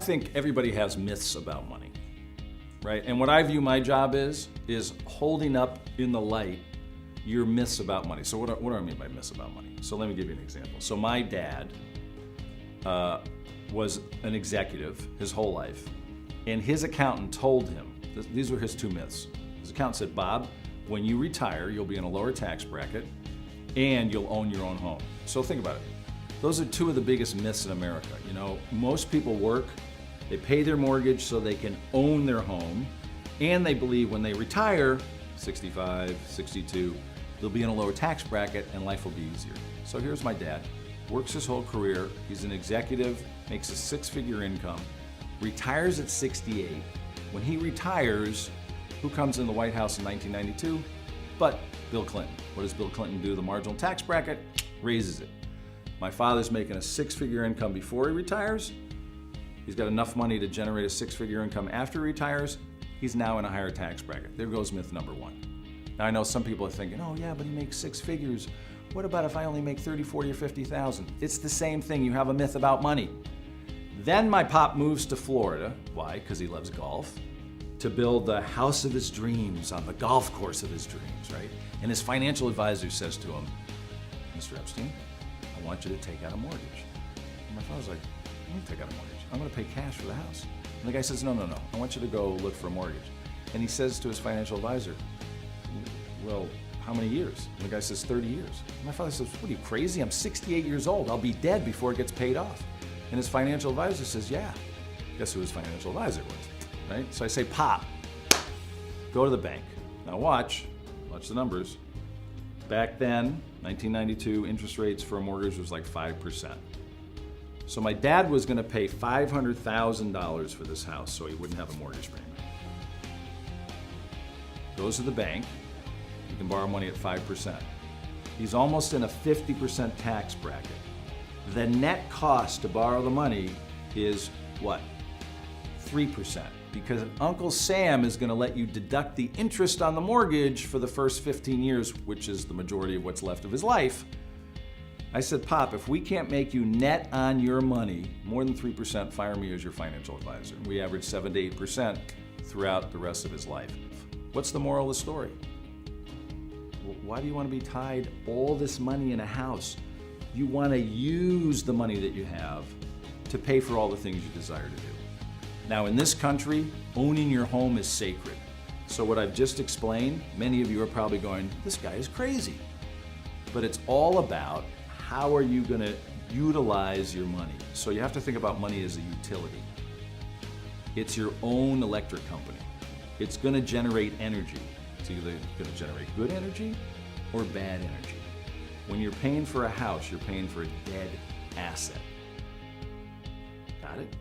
think everybody has myths about money, right? And what I view my job is holding up in the light your myths about money. So what do I mean by myths about money? So let me give you an example. So my dad was an executive his whole life, and his accountant told him, these were his two myths. His accountant said, Bob, when you retire, you'll be in a lower tax bracket and you'll own your own home. So think about it. Those are two of the biggest myths in America. You know, most people work, they pay their mortgage so they can own their home, and they believe when they retire, 65, 62, they'll be in a lower tax bracket and life will be easier. So here's my dad, works his whole career, he's an executive, makes a 6-figure income, retires at 68. When he retires, who comes in the White House in 1992? But Bill Clinton. What does Bill Clinton do? The marginal tax bracket raises it. My father's making a 6-figure income before he retires. He's got enough money to generate a 6-figure income after he retires. He's now in a higher tax bracket. There goes myth number one. Now I know some people are thinking, oh yeah, but he makes 6 figures. What about if I only make 30, 40, or 50,000? It's the same thing. You have a myth about money. Then my pop moves to Florida. Why? Because he loves golf. To build the house of his dreams on the golf course of his dreams, right? And his financial advisor says to him, Mr. Epstein, I want you to take out a mortgage. And my father's like, I don't take out a mortgage. I'm going to pay cash for the house. And the guy says, no. I want you to go look for a mortgage. And he says to his financial advisor, well, how many years? And the guy says, 30 years. And my father says, what are you, crazy? I'm 68 years old. I'll be dead before it gets paid off. And his financial advisor says, yeah. Guess who his financial advisor was, right? So I say, Pop, go to the bank. Now watch the numbers. Back then, 1992, interest rates for a mortgage was like 5%. So my dad was gonna pay $500,000 for this house so he wouldn't have a mortgage payment. Goes to the bank, he can borrow money at 5%. He's almost in a 50% tax bracket. The net cost to borrow the money is what? 3%. Because Uncle Sam is going to let you deduct the interest on the mortgage for the first 15 years, which is the majority of what's left of his life. I said, Pop, if we can't make you net on your money more than 3%, fire me as your financial advisor. We averaged 7 to 8% throughout the rest of his life. What's the moral of the story? Why do you want to be tied all this money in a house? You want to use the money that you have to pay for all the things you desire to do. Now in this country, owning your home is sacred. So what I've just explained, many of you are probably going, this guy is crazy. But it's all about how are you going to utilize your money. So you have to think about money as a utility. It's your own electric company. It's going to generate energy. It's either going to generate good energy or bad energy. When you're paying for a house, you're paying for a dead asset. Got it?